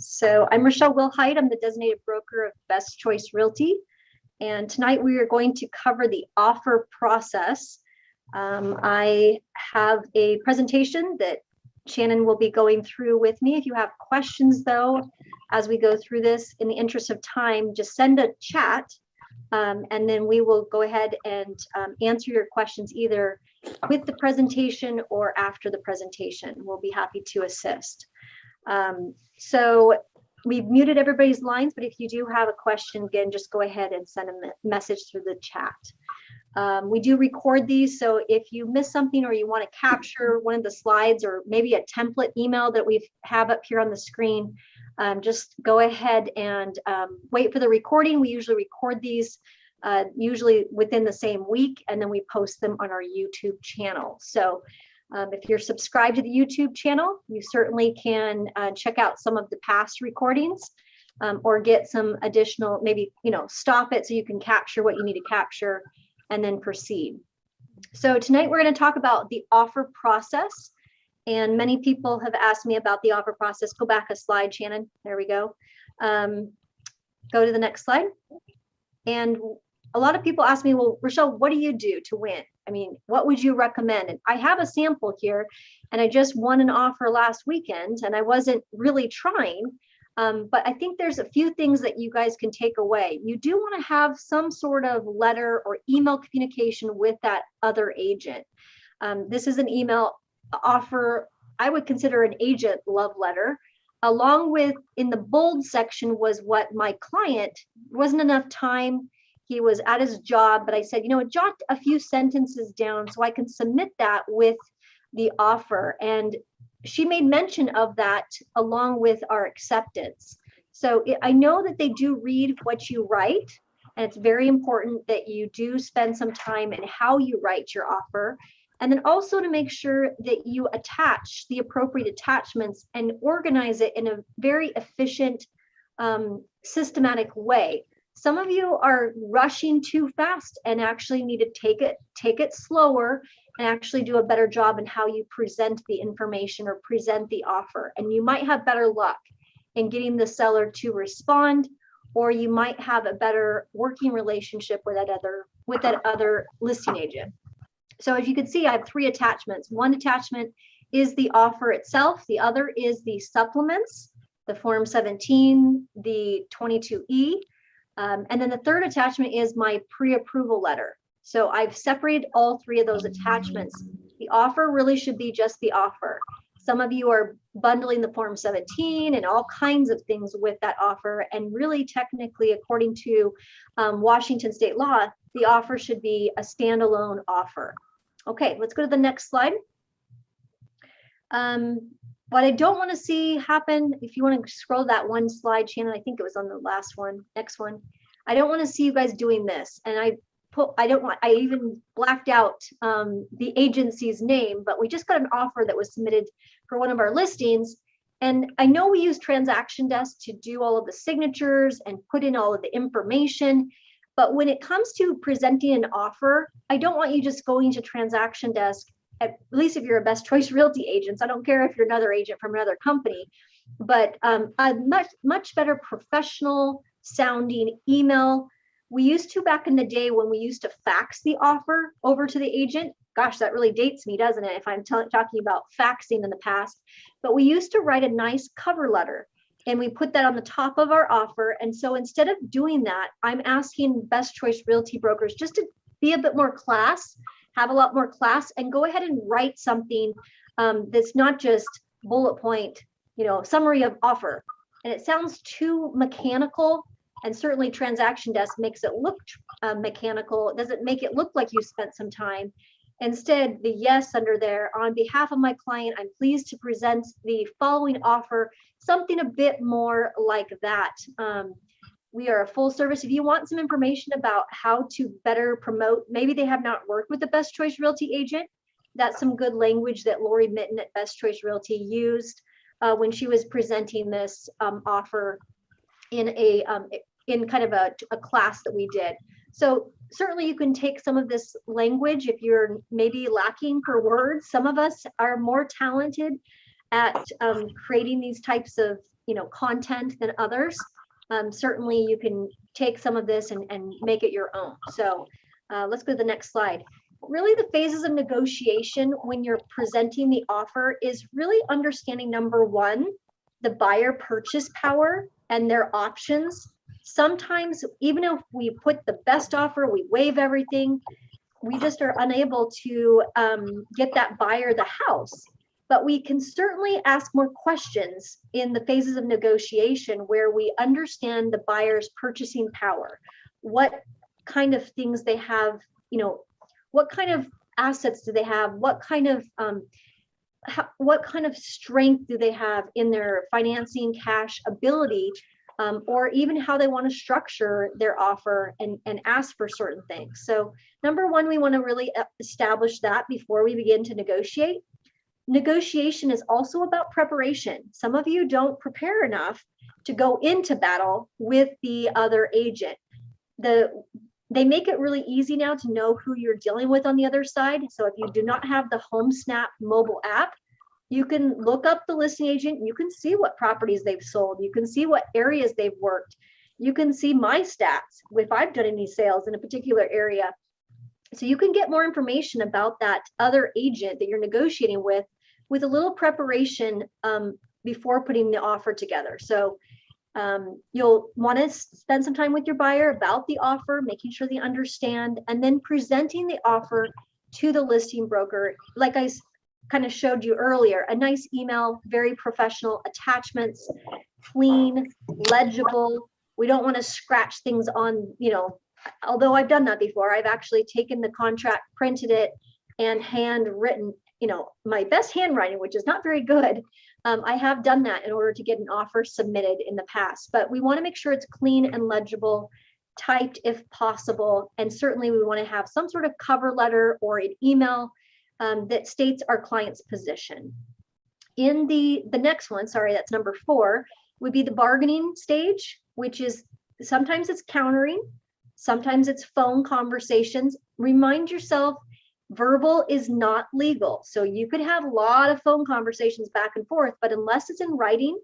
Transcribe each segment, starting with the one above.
So I'm Rochelle Wilhite. I'm the designated broker of Best Choice Realty. And tonight we are going to cover the offer process. I have a presentation that Shannon will be going through with me. If you have questions though, as we go through this, in the interest of time, just send a chat and then we will go ahead and answer your questions either with the presentation or after the presentation. We'll be happy to assist. So we've muted everybody's lines, but if you do have a question, again, just go ahead and send a message through the chat. We do record these, so if you miss something or you want to capture one of the slides or maybe a template email that we have up here on the screen, just go ahead and wait for the recording. We usually record these usually within the same week, and then we post them on our YouTube channel. So if you're subscribed to the YouTube channel, you certainly can check out some of the past recordings or get some additional, maybe, stop it so you can capture what you need to capture and then proceed. So tonight we're going to talk about the offer process. And many people have asked me about the offer process. Go back a slide, Shannon. There we go. Go to the next slide. And a lot of people ask me, well, Rochelle, what do you do to win? I mean, what would you recommend? And I have a sample here, and I just won an offer last weekend, and I wasn't really trying. But I think there's a few things that you guys can take away. You do want to have some sort of letter or email communication with that other agent. This is an email offer. I would consider an agent love letter. Along with, in the bold section was what my client, wasn't enough time. He was at his job, but I said, jot a few sentences down so I can submit that with the offer. And she made mention of that along with our acceptance. So I know that they do read what you write, and it's very important that you do spend some time in how you write your offer. And then also to make sure that you attach the appropriate attachments and organize it in a very efficient, systematic way. Some of you are rushing too fast and actually need to take it slower and actually do a better job in how you present the information or present the offer. And you might have better luck in getting the seller to respond, or you might have a better working relationship with that other listing agent. So as you can see, I have 3 attachments. One attachment is the offer itself. The other is the supplements, the Form 17, the 22E. And then the third attachment is my pre-approval letter. So I've separated all 3 of those attachments. The offer really should be just the offer. Some of you are bundling the Form 17 and all kinds of things with that offer. And really technically, according to Washington state law, the offer should be a standalone offer. Okay, let's go to the next slide. What I don't want to see happen, if you want to scroll that one slide, Shannon, I think it was on the last one, next one. I don't want to see you guys doing this. And I even blacked out the agency's name, but we just got an offer that was submitted for one of our listings. And I know we use Transaction Desk to do all of the signatures and put in all of the information. But when it comes to presenting an offer, I don't want you just going to Transaction Desk, at least if you're a Best Choice Realty agent. I don't care if you're another agent from another company, but a much better professional sounding email. We used to, back in the day, when we used to fax the offer over to the agent. Gosh, that really dates me, doesn't it, if I'm talking about faxing in the past. But we used to write a nice cover letter, and we put that on the top of our offer. And so instead of doing that, I'm asking Best Choice Realty brokers just to be a bit more class, have a lot more class, and go ahead and write something that's not just bullet point, summary of offer. And it sounds too mechanical, and certainly Transaction Desk makes it look mechanical. It doesn't make it look like you spent some time. Instead, the yes under there, on behalf of my client, I'm pleased to present the following offer, something a bit more like that. We are a full service. If you want some information about how to better promote, maybe they have not worked with the Best Choice Realty agent, that's some good language that Lori Mitten at Best Choice Realty used when she was presenting this offer in kind of a class that we did. So certainly you can take some of this language if you're maybe lacking for words. Some of us are more talented at creating these types of content than others. Certainly you can take some of this and make it your own. So let's go to the next slide. Really, the phases of negotiation when you're presenting the offer is really understanding, number one, the buyer purchase power and their options. Sometimes, even if we put the best offer, we waive everything, we just are unable to get that buyer the house. But we can certainly ask more questions in the phases of negotiation where we understand the buyer's purchasing power, what kind of things they have, what kind of assets do they have, what kind of strength do they have in their financing cash ability, or even how they want to structure their offer and ask for certain things. So number one, we want to really establish that before we begin to negotiate. Negotiation is also about preparation. Some of you don't prepare enough to go into battle with the other agent. They make it really easy now to know who you're dealing with on the other side. So if you do not have the HomeSnap mobile app, you can look up the listing agent. You can see what properties they've sold. You can see what areas they've worked. You can see my stats if I've done any sales in a particular area. So you can get more information about that other agent that you're negotiating with a little preparation before putting the offer together. So you'll want to spend some time with your buyer about the offer, making sure they understand, and then presenting the offer to the listing broker. Like I kind of showed you earlier, a nice email, very professional, attachments, clean, legible. We don't want to scratch things on, although I've done that before. I've actually taken the contract, printed it, and handwritten, my best handwriting, which is not very good. I have done that in order to get an offer submitted in the past, but we want to make sure it's clean and legible, typed if possible. And certainly we want to have some sort of cover letter or an email that states our client's position. In the next one, sorry, that's number 4, would be the bargaining stage, which is sometimes it's countering, sometimes it's phone conversations. Remind yourself, verbal is not legal. So you could have a lot of phone conversations back and forth, but unless it's in writing,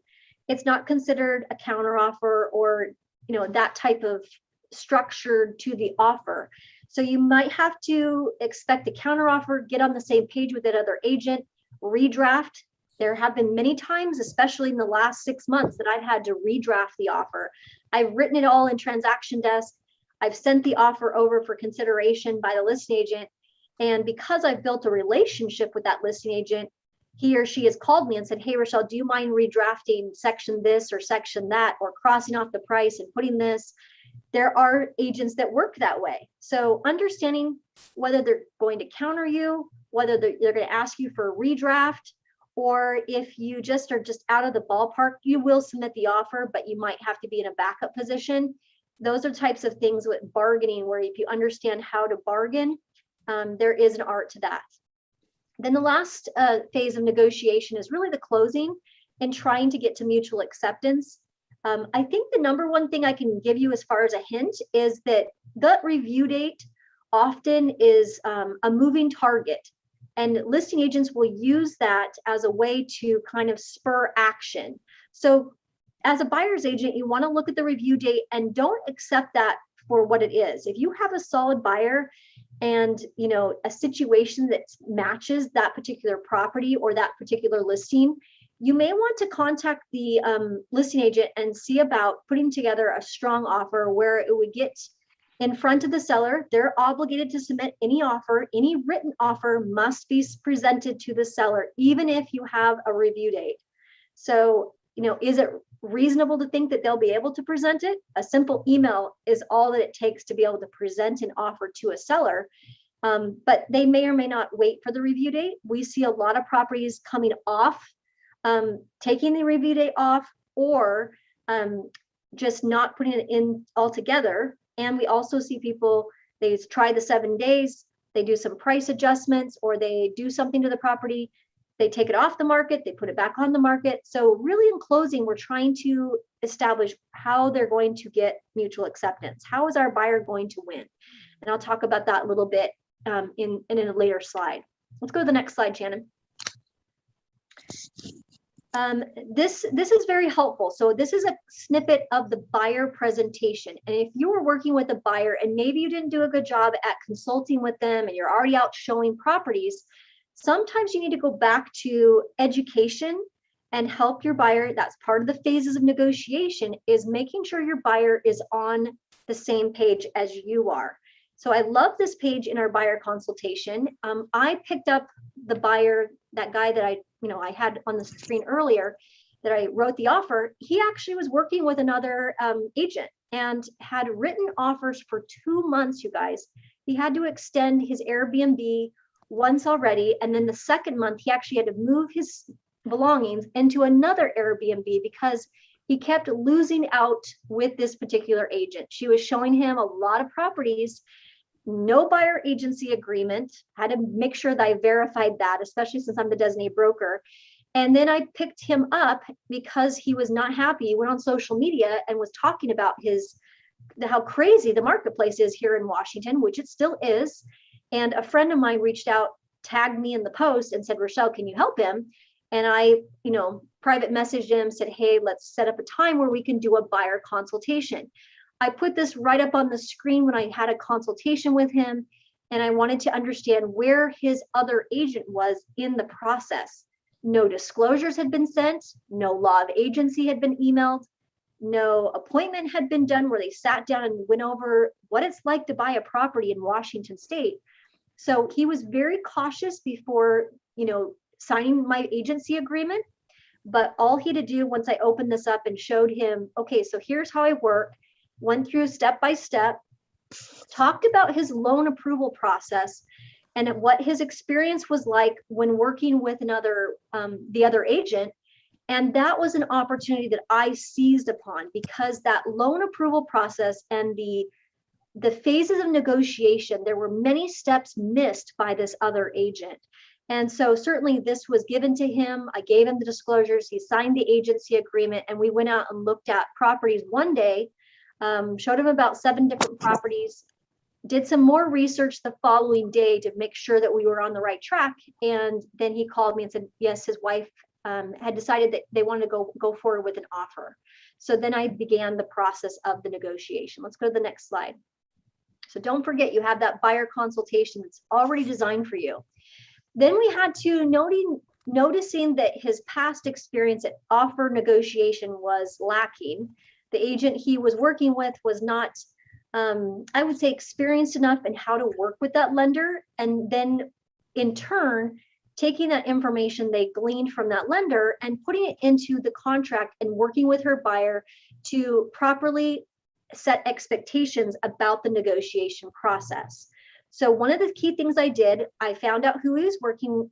it's not considered a counteroffer or, that type of structure to the offer. So you might have to expect a counteroffer, get on the same page with that other agent, redraft. There have been many times, especially in the last 6 months, that I've had to redraft the offer. I've written it all in Transaction Desk. I've sent the offer over for consideration by the listing agent. And because I've built a relationship with that listing agent, he or she has called me and said, hey, Rochelle, do you mind redrafting section this or section that, or crossing off the price and putting this? There are agents that work that way. So understanding whether they're going to counter you, whether they're going to ask you for a redraft, or if you just are just out of the ballpark, you will submit the offer, but you might have to be in a backup position. Those are types of things with bargaining, where if you understand how to bargain, there is an art to that. Then the last phase of negotiation is really the closing and trying to get to mutual acceptance. I think the number one thing I can give you as far as a hint is that the review date often is a moving target, and listing agents will use that as a way to kind of spur action. So as a buyer's agent, you want to look at the review date and don't accept that for what it is. If you have a solid buyer and a situation that matches that particular property or that particular listing, you may want to contact the listing agent and see about putting together a strong offer where it would get in front of the seller. They're obligated to submit any offer. Any written offer must be presented to the seller, even if you have a review date. So, is it reasonable to think that they'll be able to present it? A simple email is all that it takes to be able to present an offer to a seller. But they may or may not wait for the review date. We see a lot of properties coming off, taking the review date off, or just not putting it in altogether. And we also see people, they try the 7 days, they do some price adjustments, or they do something to the property, they take it off the market, they put it back on the market. So really in closing, we're trying to establish how they're going to get mutual acceptance. How is our buyer going to win? And I'll talk about that a little bit in a later slide. Let's go to the next slide, Shannon. This is very helpful. So this is a snippet of the buyer presentation. And if you were working with a buyer and maybe you didn't do a good job at consulting with them and you're already out showing properties, sometimes you need to go back to education and help your buyer. That's part of the phases of negotiation, is making sure your buyer is on the same page as you are. So I love this page in our buyer consultation. I picked up the buyer, that guy that I had on the screen earlier, that I wrote the offer. He actually was working with another agent and had written offers for 2 months, you guys. He had to extend his Airbnb once already. And then the second month, he actually had to move his belongings into another Airbnb because he kept losing out with this particular agent. She was showing him a lot of properties, no buyer agency agreement. Had to make sure that I verified that, especially since I'm the designated broker. And then I picked him up because he was not happy. He went on social media and was talking about how crazy the marketplace is here in Washington, which it still is. And a friend of mine reached out, tagged me in the post and said, Rochelle, can you help him? And I, private messaged him, said, hey, let's set up a time where we can do a buyer consultation. I put this right up on the screen when I had a consultation with him, and I wanted to understand where his other agent was in the process. No disclosures had been sent, no law of agency had been emailed, no appointment had been done where they sat down and went over what it's like to buy a property in Washington State. So he was very cautious before, signing my agency agreement. But all he had to do once I opened this up and showed him, okay, so here's how I work, went through step by step, talked about his loan approval process and what his experience was like when working with the other agent. And that was an opportunity that I seized upon, because that loan approval process and the phases of negotiation, there were many steps missed by this other agent. And so certainly this was given to him. I gave him the disclosures. He signed the agency agreement, and we went out and looked at properties one day, showed him about 7 different properties, did some more research the following day to make sure that we were on the right track. And then he called me and said, yes, his wife had decided that they wanted to go forward with an offer. So then I began the process of the negotiation. Let's go to the next slide. So don't forget, you have that buyer consultation that's already designed for you. Then we had to noticing that his past experience at offer negotiation was lacking. The agent he was working with was not, I would say, experienced enough in how to work with that lender. And then in turn, taking that information they gleaned from that lender and putting it into the contract and working with her buyer to properly set expectations about the negotiation process. So one of the key things I did, I found out who he was working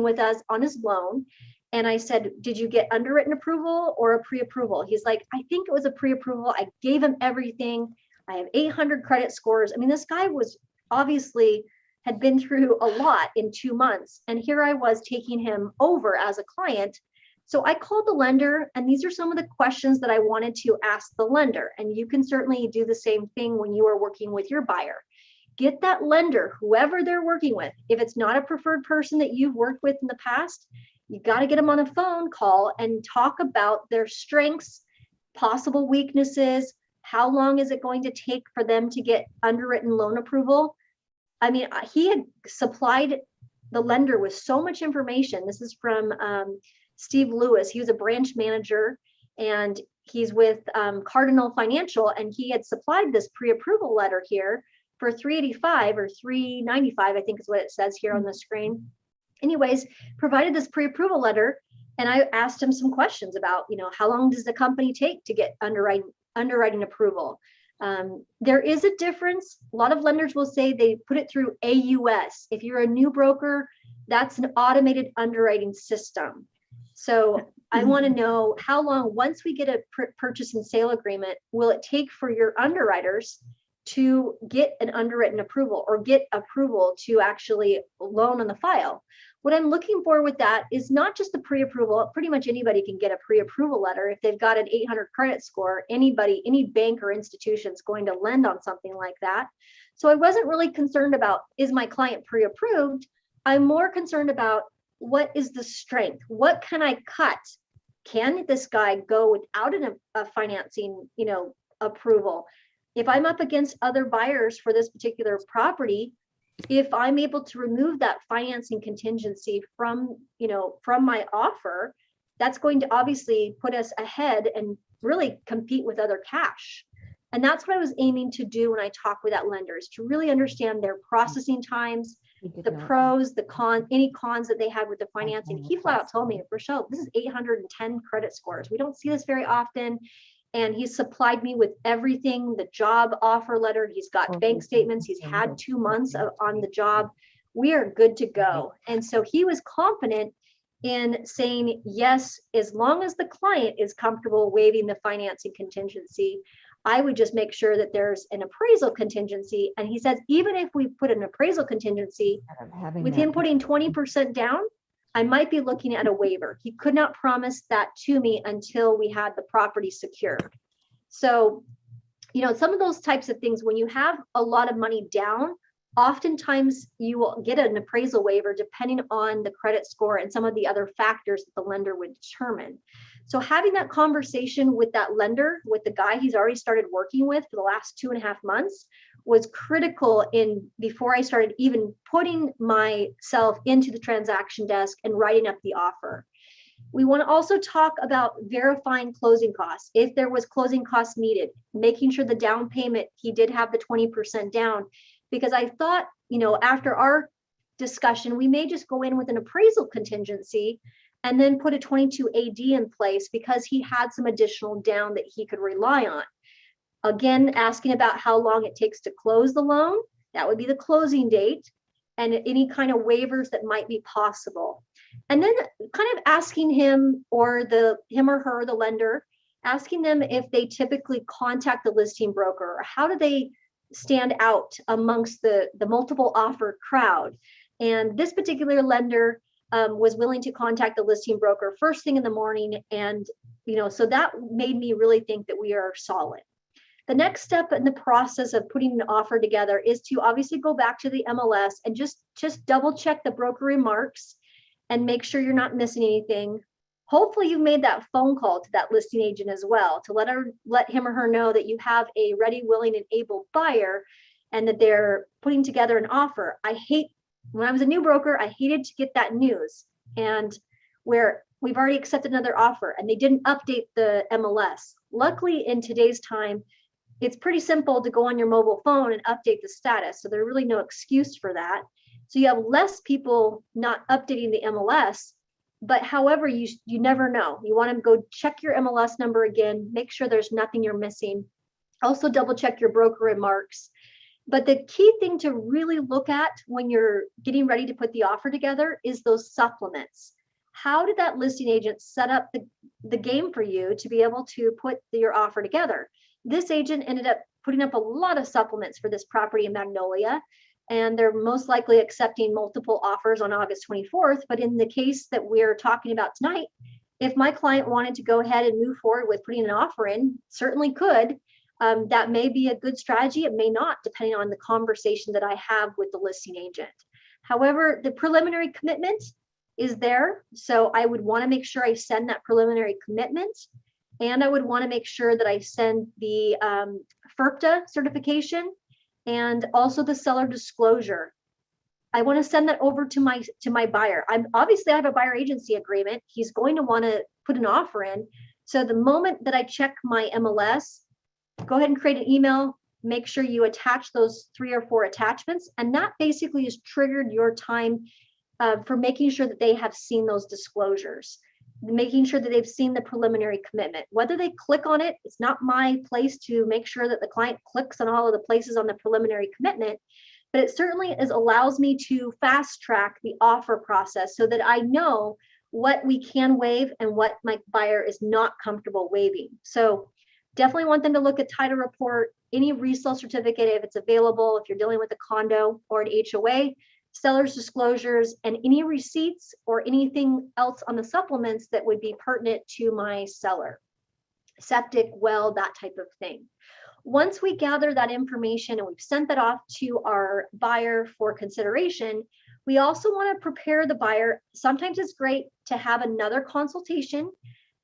with us on his loan. And I said, did you get underwritten approval or a pre-approval? He's like, I think it was a pre-approval. I gave him everything. I have 800 credit scores. I mean, this guy was obviously had been through a lot in 2 months. And here I was taking him over as a client. So I called the lender, and these are some of the questions that I wanted to ask the lender. And you can certainly do the same thing when you are working with your buyer. Get that lender, whoever they're working with. If it's not a preferred person that you've worked with in the past, you got to get them on a phone call and talk about their strengths, possible weaknesses. How long is it going to take for them to get underwritten loan approval? I mean, he had supplied the lender with so much information. This is from Steve Lewis. He was a branch manager, and he's with Cardinal Financial, and he had supplied this pre-approval letter here for $385 or $395, I think is what it says here on the screen. Anyways, provided this pre-approval letter, and I asked him some questions about, how long does the company take to get underwriting approval? There is a difference. A lot of lenders will say they put it through AUS. If you're a new broker, that's an automated underwriting system. So I want to know how long, once we get a purchase and sale agreement, will it take for your underwriters to get an underwritten approval or get approval to actually loan on the file? What I'm looking for with that is not just the pre-approval. Pretty much anybody can get a pre-approval letter. If they've got an 800 credit score, any bank or institution is going to lend on something like that. So I wasn't really concerned about, is my client pre-approved? I'm more concerned about, what is the strength? What can I cut? Can this guy go without a financing, approval? If I'm up against other buyers for this particular property, if I'm able to remove that financing contingency from my offer, that's going to obviously put us ahead and really compete with other cash. And that's what I was aiming to do when I talk with that lender, is to really understand their processing times, the pros, the cons, any cons that they had with the financing. He flat out told me, Rochelle, this is 810 credit scores. We don't see this very often. And he supplied me with everything, the job offer letter. He's got bank statements. He's had 2 months on the job. We are good to go. And so he was confident in saying, yes, as long as the client is comfortable waiving the financing contingency, I would just make sure that there's an appraisal contingency. And he says, even if we put an appraisal contingency, with him putting 20% down, I might be looking at a waiver. He could not promise that to me until we had the property secured. So, some of those types of things, when you have a lot of money down, oftentimes you will get an appraisal waiver depending on the credit score and some of the other factors that the lender would determine. So having that conversation with that lender, with the guy he's already started working with for the last 2.5 months, was critical before I started even putting myself into the transaction desk and writing up the offer. We want to also talk about verifying closing costs. If there was closing costs needed, making sure the down payment, he did have the 20% down, because I thought, after our discussion, we may just go in with an appraisal contingency and then put a 22 AD in place because he had some additional down that he could rely on. Again, asking about how long it takes to close the loan, that would be the closing date, and any kind of waivers that might be possible. And then kind of asking him or her, the lender, asking them if they typically contact the listing broker, or how do they stand out amongst the multiple offer crowd. And this particular lender was willing to contact the listing broker first thing in the morning. And, so that made me really think that we are solid. The next step in the process of putting an offer together is to obviously go back to the MLS and just double check the broker remarks and make sure you're not missing anything. Hopefully you've made that phone call to that listing agent as well to let him or her know that you have a ready, willing, and able buyer and that they're putting together an offer. When I was a new broker, I hated to get that news and where we've already accepted another offer and they didn't update the MLS. Luckily, in today's time, it's pretty simple to go on your mobile phone and update the status. So there's really no excuse for that. So you have less people not updating the MLS, but however, you never know. You want to go check your MLS number again, make sure there's nothing you're missing. Also double check your broker remarks. But the key thing to really look at when you're getting ready to put the offer together is those supplements. How did that listing agent set up the game for you to be able to put your offer together? This agent ended up putting up a lot of supplements for this property in Magnolia, and they're most likely accepting multiple offers on August 24th. But in the case that we're talking about tonight, if my client wanted to go ahead and move forward with putting an offer in, certainly could. That may be a good strategy. It may not, depending on the conversation that I have with the listing agent. However, the preliminary commitment is there. So I would want to make sure I send that preliminary commitment. And I would want to make sure that I send the FERPTA certification and also the seller disclosure. I want to send that over to my buyer. I have a buyer agency agreement. He's going to want to put an offer in. So the moment that I check my MLS, go ahead and create an email, make sure you attach those 3 or 4 attachments. And that basically has triggered your time for making sure that they have seen those disclosures, making sure that they've seen the preliminary commitment. Whether they click on it, it's not my place to make sure that the client clicks on all of the places on the preliminary commitment, but it certainly allows me to fast track the offer process so that I know what we can waive and what my buyer is not comfortable waiving. So definitely want them to look at title report, any resale certificate if it's available, if you're dealing with a condo or an HOA, seller's disclosures, and any receipts or anything else on the supplements that would be pertinent to my seller. Septic, well, that type of thing. Once we gather that information and we've sent that off to our buyer for consideration, We also want to prepare the buyer. Sometimes it's great to have another consultation.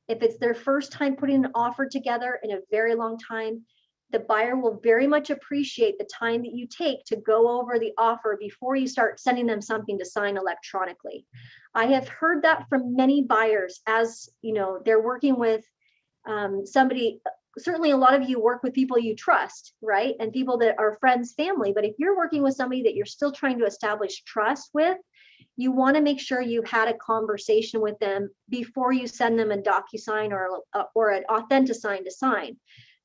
If it's their first time putting an offer together in a very long time, the buyer will very much appreciate the time that you take to go over the offer before you start sending them something to sign electronically. I have heard that from many buyers, as you know, they're working with somebody. Certainly a lot of you work with people you trust, right? And people that are friends, family. But if you're working with somebody that you're still trying to establish trust with, you want to make sure you've had a conversation with them before you send them a DocuSign or an AuthentiSign to sign.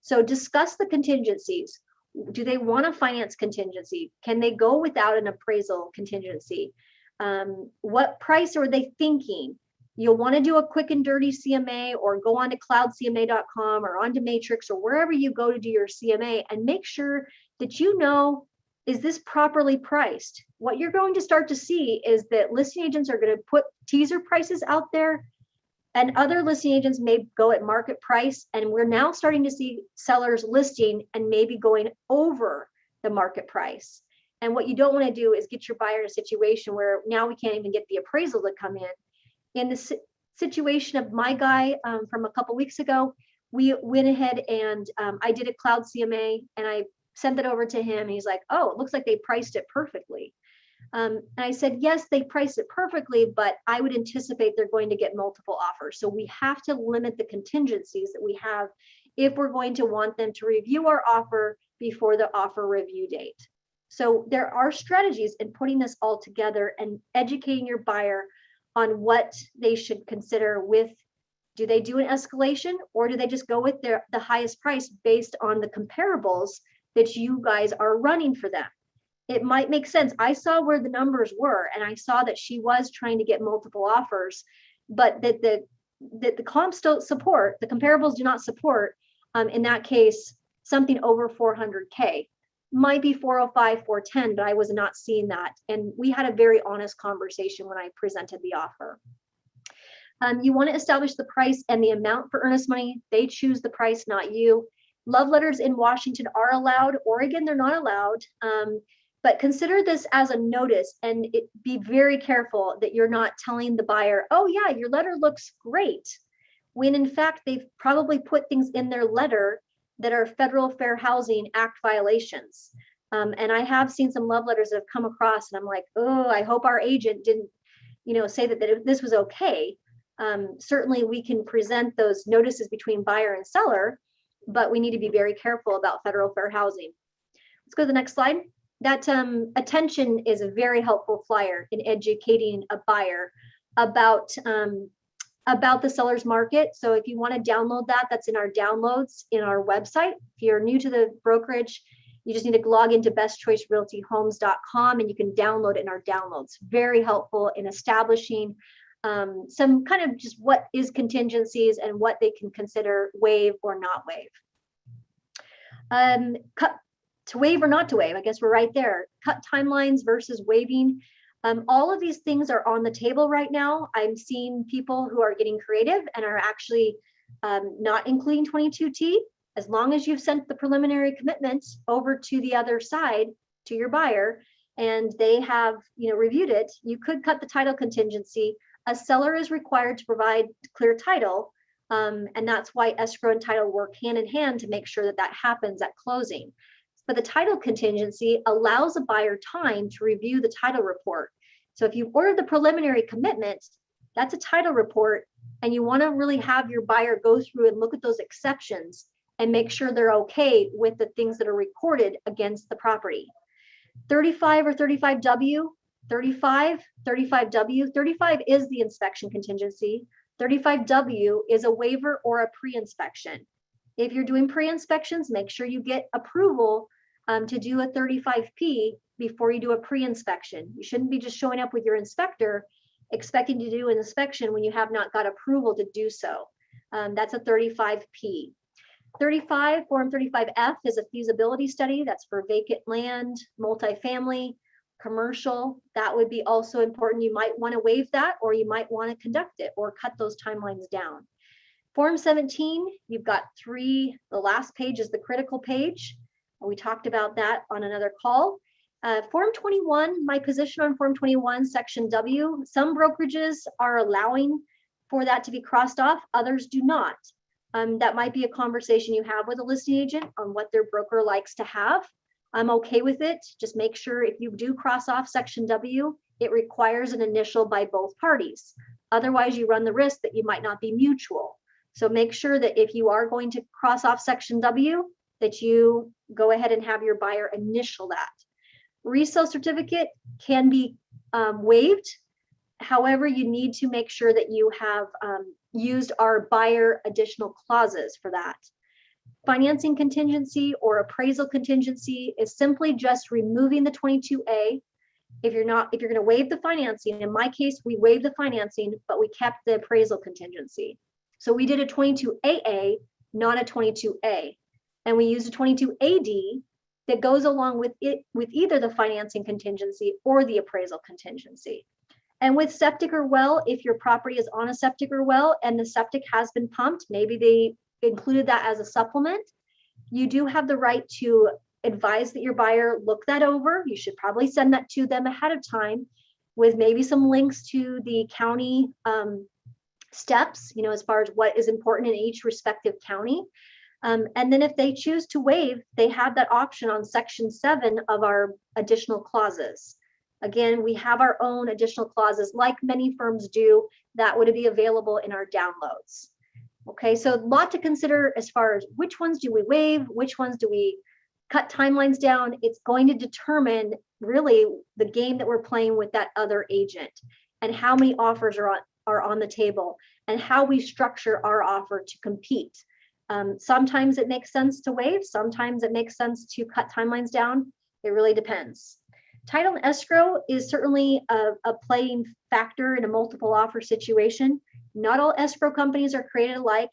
So discuss the contingencies. Do they want a finance contingency? Can they go without an appraisal contingency? What price are they thinking? You'll want to do a quick and dirty CMA, or go on to cloudcma.com or onto Matrix or wherever you go to do your CMA, and make sure that you know, is this properly priced? What you're going to start to see is that listing agents are going to put teaser prices out there, and other listing agents may go at market price. And we're now starting to see sellers listing and maybe going over the market price. And what you don't want to do is get your buyer in a situation where now we can't even get the appraisal to come in. In the situation of my guy from a couple weeks ago, we went ahead and I did a cloud CMA and I sent it over to him. And he's like, oh, it looks like they priced it perfectly. And I said, yes, they priced it perfectly, but I would anticipate they're going to get multiple offers. So we have to limit the contingencies that we have if we're going to want them to review our offer before the offer review date. So there are strategies in putting this all together and educating your buyer on what they should consider with, do they do an escalation, or do they just go with the highest price based on the comparables that you guys are running for them? It might make sense. I saw where the numbers were, and I saw that she was trying to get multiple offers, but that the comps don't support, the comparables do not support, in that case, something over 400K. Might be 405, 410, but I was not seeing that. And we had a very honest conversation when I presented the offer. You want to establish the price and the amount for earnest money. They choose the price, not you. Love letters in Washington are allowed. Oregon, they're not allowed. But consider this as a notice, and be very careful that you're not telling the buyer, oh yeah, your letter looks great, when in fact they've probably put things in their letter that are Federal Fair Housing Act violations. And I have seen some love letters that have come across, and I'm like, oh, I hope our agent didn't, say that this was okay. Certainly we can present those notices between buyer and seller, but we need to be very careful about Federal Fair Housing. Let's go to the next slide. That attention is a very helpful flyer in educating a buyer about the seller's market. So if you want to download that, that's in our downloads in our website. If you're new to the brokerage, you just need to log into bestchoicerealtyhomes.com and you can download it in our downloads. Very helpful in establishing some kind of just what is contingencies and what they can consider waive or not waive. To waive or not to waive, I guess we're right there. Cut timelines versus waiving. All of these things are on the table right now. I'm seeing people who are getting creative and are actually not including 22T. As long as you've sent the preliminary commitment over to the other side, to your buyer, and they have reviewed it, you could cut the title contingency. A seller is required to provide clear title, and that's why escrow and title work hand in hand to make sure that that happens at closing. But the title contingency allows a buyer time to review the title report. So if you've ordered the preliminary commitment, that's a title report, and you want to really have your buyer go through and look at those exceptions and make sure they're okay with the things that are recorded against the property. 35 or 35W, 35W, 35 is the inspection contingency. 35W is a waiver or a pre-inspection. If you're doing pre-inspections, make sure you get approval to do a 35P before you do a pre-inspection. You shouldn't be just showing up with your inspector expecting to do an inspection when you have not got approval to do so. That's a 35P. 35, Form 35F is a feasibility study. That's for vacant land, multifamily, commercial. That would be also important. You might want to waive that, or you might want to conduct it or cut those timelines down. Form 17, you've got three. The last page is the critical page. We talked about that on another call. Form 21, my position on Form 21, Section W, some brokerages are allowing for that to be crossed off, others do not. That might be a conversation you have with a listing agent on what their broker likes to have. I'm okay with it. Just make sure if you do cross off Section W, it requires an initial by both parties. Otherwise, you run the risk that you might not be mutual. So make sure that if you are going to cross off Section W, that you go ahead and have your buyer initial that. Resale certificate can be waived. However, you need to make sure that you have used our buyer additional clauses for that. Financing contingency or appraisal contingency is simply just removing the 22A. If you're going to waive the financing, in my case, we waived the financing, but we kept the appraisal contingency. So we did a 22AA, not a 22A. And we used a 22AD that goes along with it, with either the financing contingency or the appraisal contingency. And with septic or well, if your property is on a septic or well and the septic has been pumped, maybe they included that as a supplement, you do have the right to advise that your buyer look that over. You should probably send that to them ahead of time with maybe some links to the county steps, as far as what is important in each respective county. And then if they choose to waive, they have that option on Section 7 of our additional clauses. Again, we have our own additional clauses like many firms do that would be available in our downloads. Okay, so a lot to consider as far as which ones do we waive, which ones do we cut timelines down. It's going to determine really the game that we're playing with that other agent and how many offers are on the table and how we structure our offer to compete. Sometimes it makes sense to waive, sometimes it makes sense to cut timelines down. It really depends. Title and escrow is certainly a playing factor in a multiple offer situation. Not all escrow companies are created alike.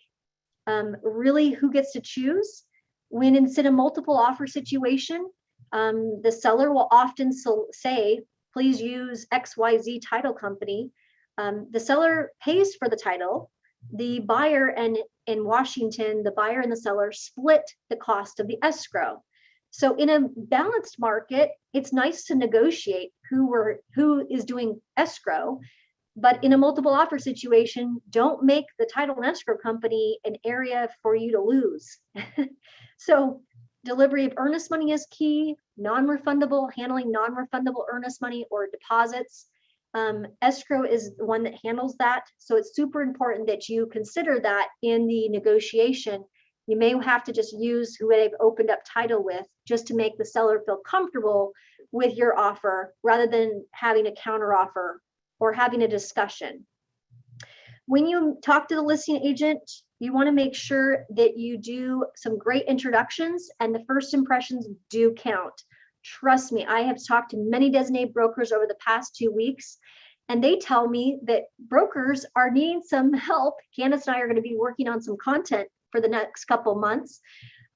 Really, who gets to choose? When it's in a multiple offer situation, the seller will often say, please use XYZ title company. The seller pays for the title. The buyer and in Washington, the buyer and the seller split the cost of the escrow. So in a balanced market, it's nice to negotiate who is doing escrow, but in a multiple offer situation, don't make the title and escrow company an area for you to lose. So delivery of earnest money is key, handling non-refundable earnest money or deposits. Escrow is the one that handles that. So it's super important that you consider that in the negotiation. You may have to just use who they've opened up title with just to make the seller feel comfortable with your offer rather than having a counter offer or having a discussion. When you talk to the listing agent, you want to make sure that you do some great introductions and the first impressions do count. Trust me, I have talked to many designated brokers over the past 2 weeks, and they tell me that brokers are needing some help. Candace and I are going to be working on some content for the next couple months,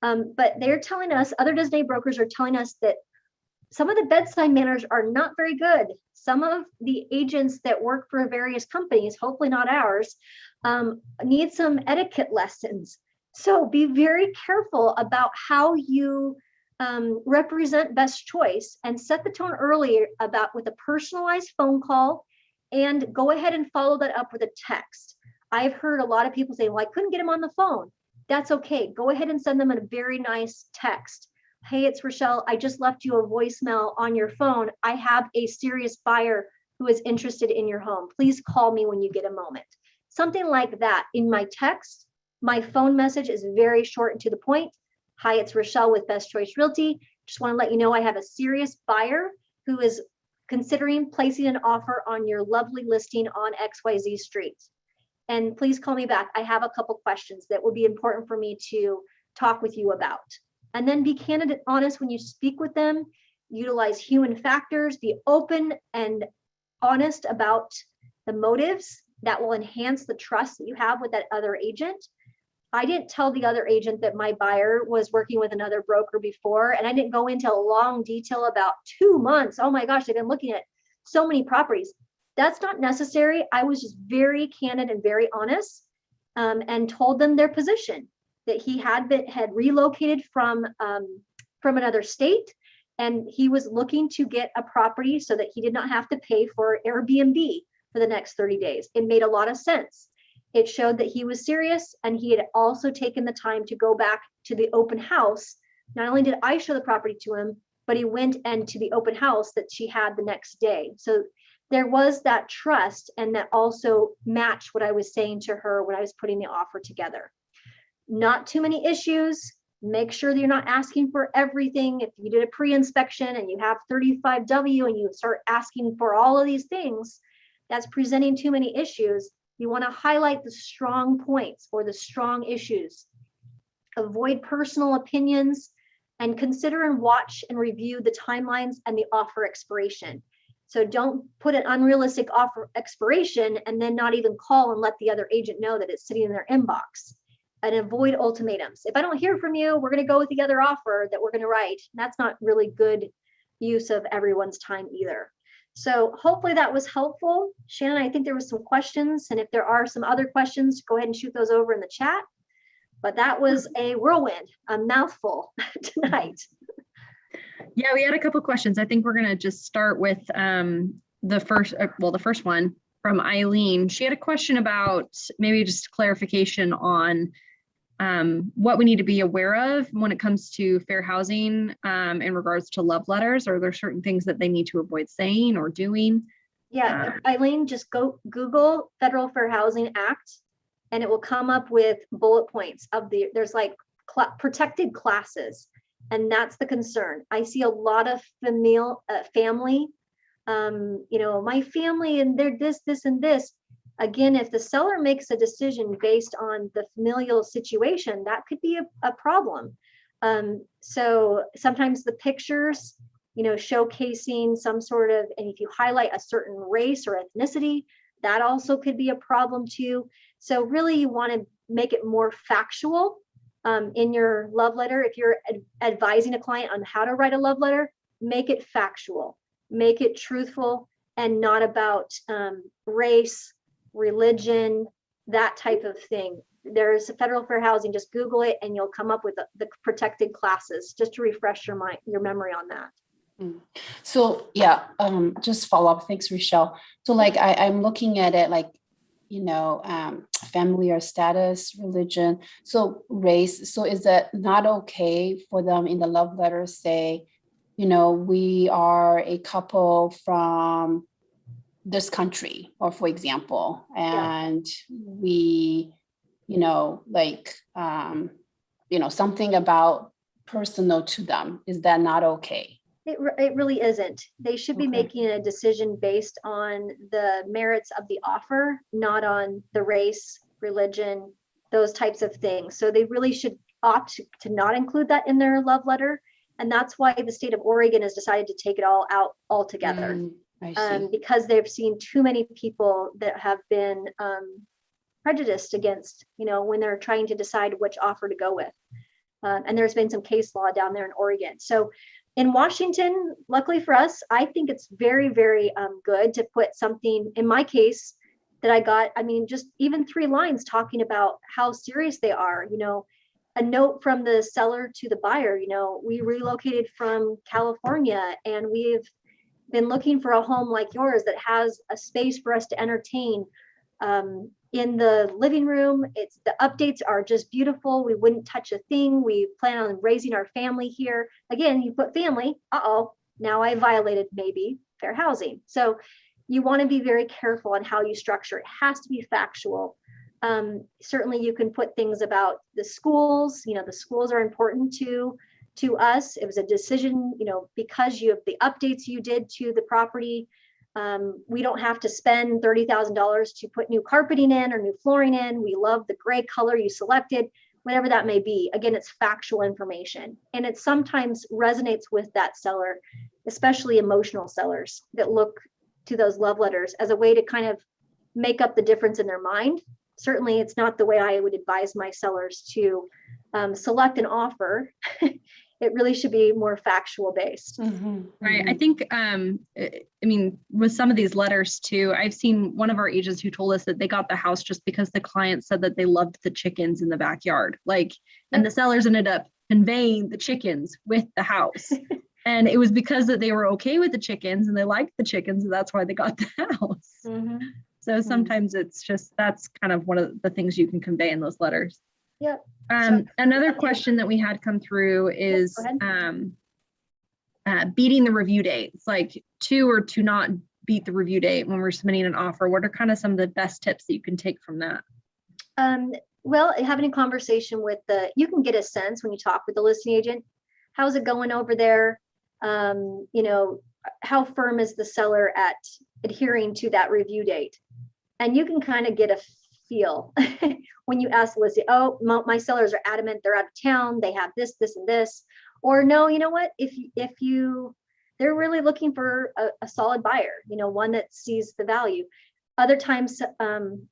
but they're telling us, other designated brokers are telling us that some of the bedside manners are not very good. Some of the agents that work for various companies, hopefully not ours, need some etiquette lessons. So be very careful about how you represent best choice and set the tone earlier with a personalized phone call and go ahead and follow that up with a text. I've heard a lot of people say, well, I couldn't get him on the phone. That's okay. Go ahead and send them a very nice text. Hey, it's Rochelle. I just left you a voicemail on your phone. I have a serious buyer who is interested in your home. Please call me when you get a moment. Something like that. In my text, my phone message is very short and to the point. Hi, it's Rochelle with Best Choice Realty. Just want to let you know I have a serious buyer who is considering placing an offer on your lovely listing on XYZ Street. And please call me back. I have a couple questions that would be important for me to talk with you about. And then be candid and honest when you speak with them. Utilize human factors. Be open and honest about the motives that will enhance the trust that you have with that other agent. I didn't tell the other agent that my buyer was working with another broker before, and I didn't go into a long detail about 2 months. Oh my gosh, they've been looking at so many properties. That's not necessary. I was just very candid and very honest, and told them their position, that he had relocated from another state, And he was looking to get a property so that he did not have to pay for Airbnb for the next 30 days. It made a lot of sense. It showed that he was serious, and he had also taken the time to go back to the open house. Not only did I show the property to him, but he went and to the open house that she had the next day. So there was that trust, and that also matched what I was saying to her when I was putting the offer together. Not too many issues. Make sure that you're not asking for everything. If you did a pre-inspection and you have 35W and you start asking for all of these things, that's presenting too many issues. You want to highlight the strong points or the strong issues. Avoid personal opinions, and consider and watch and review the timelines and the offer expiration. So don't put an unrealistic offer expiration and then not even call and let the other agent know that it's sitting in their inbox. And avoid ultimatums. If I don't hear from you, we're going to go with the other offer that we're going to write. That's not really good use of everyone's time either. So hopefully that was helpful. Shannon, I think there was some questions, and if there are some other questions, go ahead and shoot those over in the chat. But that was a whirlwind, a mouthful tonight. Yeah, we had a couple of questions. I think we're going to just start with the first one from Eileen. She had a question about maybe just clarification on what we need to be aware of when it comes to fair housing in regards to love letters. Are there certain things that they need to avoid saying or doing? Yeah, Eileen, just go Google Federal Fair Housing Act, and it will come up with bullet points of there's like protected classes, and that's the concern. I see a lot of family, my family, and they're this, and this. Again, if the seller makes a decision based on the familial situation, that could be a problem. So sometimes the pictures, showcasing some sort of, and if you highlight a certain race or ethnicity, that also could be a problem too. So really you want to make it more factual in your love letter. If you're advising a client on how to write a love letter, make it factual, make it truthful, and not about race, religion, that type of thing. There's a Federal Fair Housing, just Google it and you'll come up with the protected classes, just to refresh your memory on that. So yeah, just follow up. Thanks, Rochelle. So like I'm looking at it like, family or status, religion, so race. So is that not okay for them in the love letter say, we are a couple from this country, or for example, and we, something about personal to them. Is that not okay? It really isn't. They should be making a decision based on the merits of the offer, not on the race, religion, those types of things. So they really should opt to not include that in their love letter. And that's why the state of Oregon has decided to take it all out altogether. Because they've seen too many people that have been prejudiced against, when they're trying to decide which offer to go with. And there's been some case law down there in Oregon. So in Washington, luckily for us, I think it's very, very good to put something, in my case, that I got, just even 3 lines talking about how serious they are, a note from the seller to the buyer, we relocated from California and we've been looking for a home like yours that has a space for us to entertain. In the living room, the updates are just beautiful. We wouldn't touch a thing. We plan on raising our family here. Again, you put family, now I violated maybe fair housing. So you want to be very careful on how you structure. It has to be factual. Certainly you can put things about the schools, the schools are important to us. It was a decision, because you have the updates you did to the property. We don't have to spend $30,000 to put new carpeting in or new flooring in. We love the gray color you selected, whatever that may be. Again, it's factual information, and it sometimes resonates with that seller, especially emotional sellers that look to those love letters as a way to kind of make up the difference in their mind. Certainly, it's not the way I would advise my sellers to select an offer. It really should be more factual based. Right. I think, with some of these letters too, I've seen one of our agents who told us that they got the house just because the client said that they loved the chickens in the backyard. And the sellers ended up conveying the chickens with the house. And it was because that they were okay with the chickens and they liked the chickens, and that's why they got the house. Mhm. So sometimes it's just, that's kind of one of the things you can convey in those letters. Yep. Another question that we had come through is go ahead. beating the review date. It's like to not beat the review date when we're submitting an offer. What are kind of some of the best tips that you can take from that? Well, having a conversation with you can get a sense when you talk with the listing agent. How's it going over there? You know, how firm is the seller at adhering to that review date? And you can kind of get a feel when you ask the listing, oh, my sellers are adamant, they're out of town, they have this, this, and this. Or no, you know what, if they're really looking for a solid buyer, you know, one that sees the value. Other times,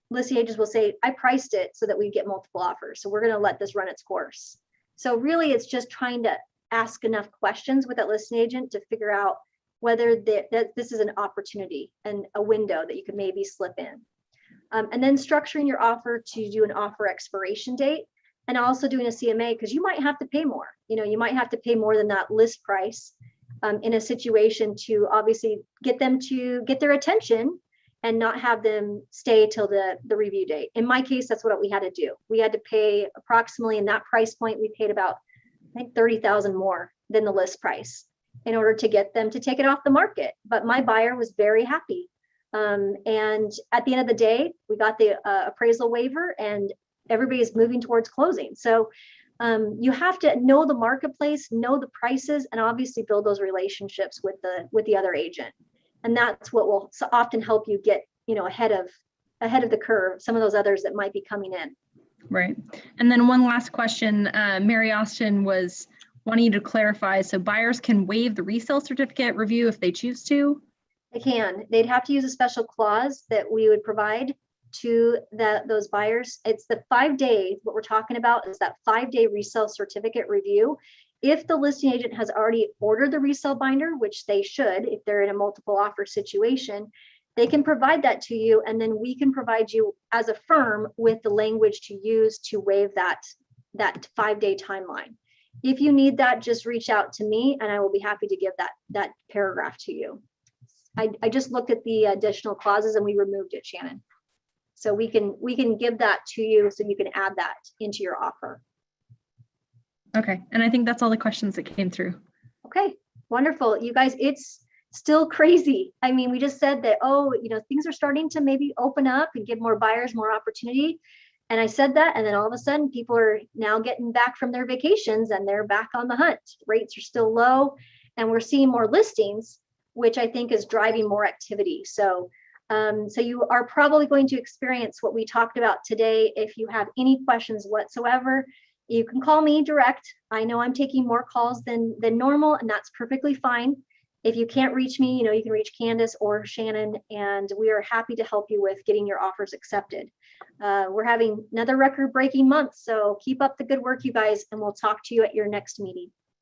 listing agents will say, I priced it so that we get multiple offers, so we're going to let this run its course. So really, it's just trying to ask enough questions with that listing agent to figure out whether that this is an opportunity and a window that you could maybe slip in. And then structuring your offer to do an offer expiration date, and also doing a CMA, because you might have to pay more. You know, you might have to pay more than that list price in a situation to obviously get them to get their attention and not have them stay till the review date. In my case, that's what we had to do. We had to pay approximately, in that price point, we paid about, I think, $30,000 more than the list price in order to get them to take it off the market. But my buyer was very happy. And at the end of the day, we got the appraisal waiver and everybody's moving towards closing. So you have to know the marketplace, know the prices, and obviously build those relationships with the other agent. And that's what will so often help you get, you know, ahead of the curve, some of those others that might be coming in. Right. And then one last question, Mary Austin was wanting you to clarify. So buyers can waive the resale certificate review if they choose to? They can. They'd have to use a special clause that we would provide to those buyers. It's the 5 days. What we're talking about is that 5-day resale certificate review. If the listing agent has already ordered the resale binder, which they should, if they're in a multiple offer situation, they can provide that to you, and then we can provide you as a firm with the language to use to waive that 5-day timeline. If you need that, just reach out to me and I will be happy to give that paragraph to you. I just looked at the additional clauses and we removed it, Shannon. So we can give that to you so you can add that into your offer. Okay, and I think that's all the questions that came through. Okay, wonderful. You guys, it's still crazy. I mean, we just said that, oh, you know, things are starting to maybe open up and give more buyers more opportunity. And I said that, and then all of a sudden people are now getting back from their vacations and they're back on the hunt. Rates are still low and we're seeing more listings, which I think is driving more activity. So you are probably going to experience what we talked about today. If you have any questions whatsoever, you can call me direct. I know I'm taking more calls than normal, and that's perfectly fine. If you can't reach me, you know, you can reach Candace or Shannon, and we are happy to help you with getting your offers accepted. We're having another record-breaking month, so keep up the good work, you guys, and we'll talk to you at your next meeting.